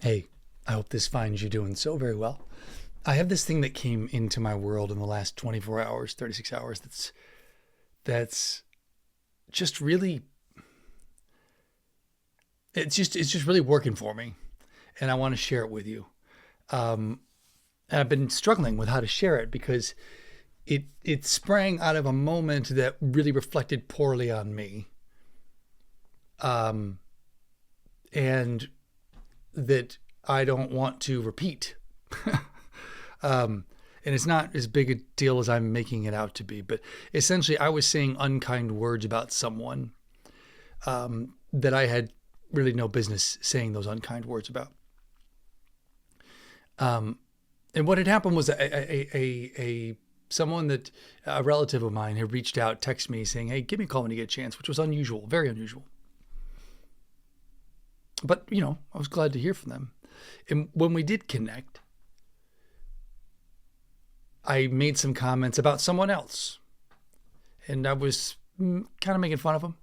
Hey, I hope this finds you doing so very well. I have this thing that came into my world in the last 24 hours, 36 hours that's just really it's just really working for me, and I want to share it with you. Um and I've been struggling with how to share it because it sprang out of a moment that really reflected poorly on me. Um and that I don't want to repeat. Um, and it's not as big a deal as I'm making it out to be. But essentially, I was saying unkind words about someone that I had really no business saying those unkind words about. Um, and what had happened was a someone that a relative of mine had reached out, texted me saying, "Hey, give me a call when you get a chance," which was unusual, very unusual. But I was glad to hear from them. And when we did connect, I made some comments about someone else, and I was kind of making fun of them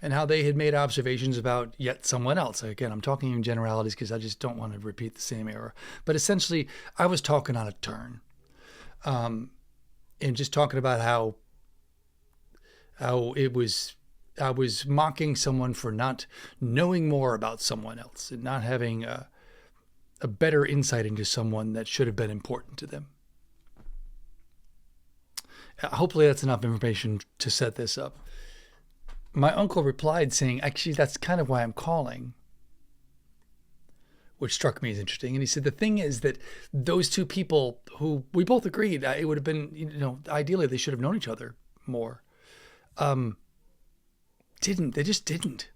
and how they had made observations about yet someone else. Again, I'm talking in generalities because I just don't want to repeat the same error. But essentially, I was talking on a turn, and just talking about how it was. I was mocking someone for not knowing more about someone else and not having a better insight into someone that should have been important to them. Hopefully, that's enough information to set this up. My uncle replied saying, "Actually, that's kind of why I'm calling," which struck me as interesting. And he said, "The thing is that those two people who we both agreed it would have been, ideally they should have known each other more, didn't. They just didn't.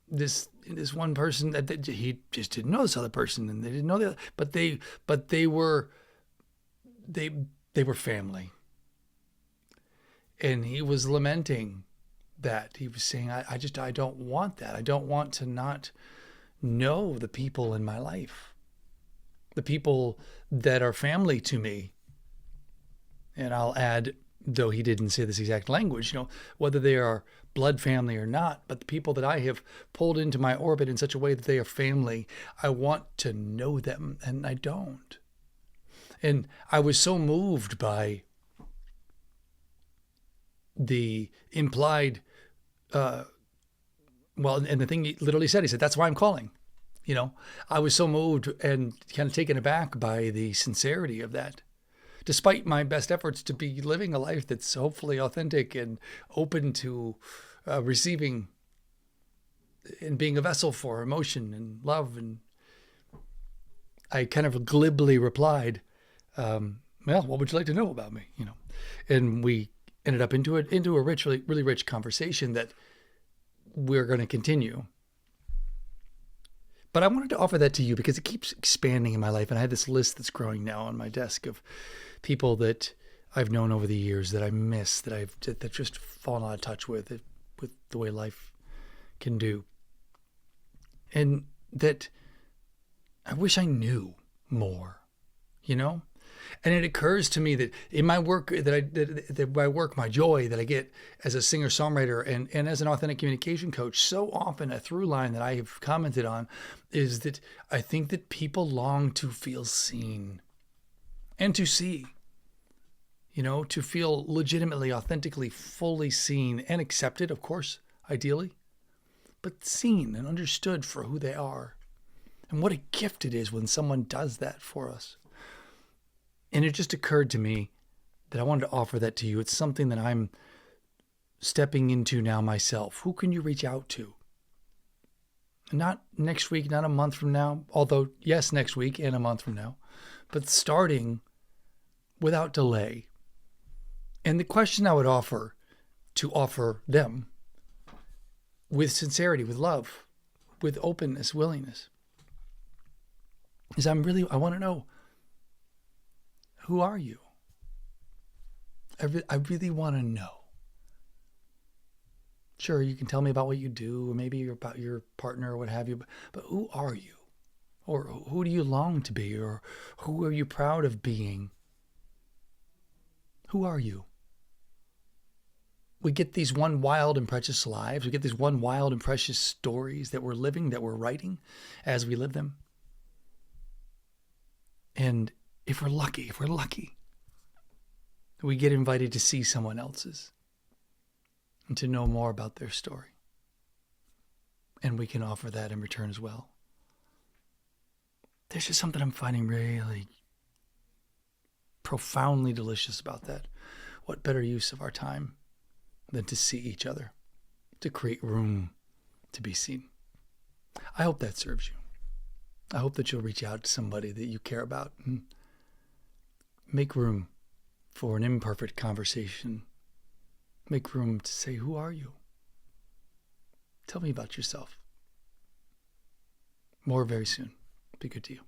This one person that he just didn't know this other person, and they didn't know the other, but they were they they were family." And he was lamenting that. He was saying, I don't want that. I don't want to not know the people in my life, the people that are family to me. And I'll add, though he didn't say this exact language, whether they are blood family or not, but the people that I have pulled into my orbit in such a way that they are family, I want to know them, and I don't. And I was so moved by the implied, and the thing he literally said, he said, "That's why I'm calling." I was so moved and kind of taken aback by the sincerity of that, despite my best efforts to be living a life that's hopefully authentic and open to receiving and being a vessel for emotion and love. And I kind of glibly replied, "Well, what would you like to know about me?" And we ended up into a rich, really rich conversation that we're going to continue. But I wanted to offer that to you because it keeps expanding in my life. And I have this list that's growing now on my desk of people that I've known over the years that I miss, that just fallen out of touch with the way life can do. And that I wish I knew more, And it occurs to me that in my work, my joy that I get as a singer-songwriter and as an authentic communication coach, so often a through line that I have commented on is that I think that people long to feel seen and to see, to feel legitimately, authentically, fully seen and accepted, of course, ideally, but seen and understood for who they are. And what a gift it is when someone does that for us. And it just occurred to me that I wanted to offer that to you. It's something that I'm stepping into now myself. Who can you reach out to? Not next week, not a month from now, although yes, next week and a month from now, but starting without delay. And the question I would offer them with sincerity, with love, with openness, willingness, is I want to know, who are you? I really want to know. Sure, you can tell me about what you do, or maybe about your partner or what have you, but who are you? Or who do you long to be? Or who are you proud of being? Who are you? we get these one wild and precious lives. We get these one wild and precious stories that we're living, that we're writing as we live them. And if we're lucky, we get invited to see someone else's and to know more about their story. And we can offer that in return as well. There's just something I'm finding really profoundly delicious about that. What better use of our time than to see each other, to create room to be seen? I hope that serves you. I hope that you'll reach out to somebody that you care about and make room for an imperfect conversation. Make room to say, who are you? Tell me about yourself. More very soon. Be good to you.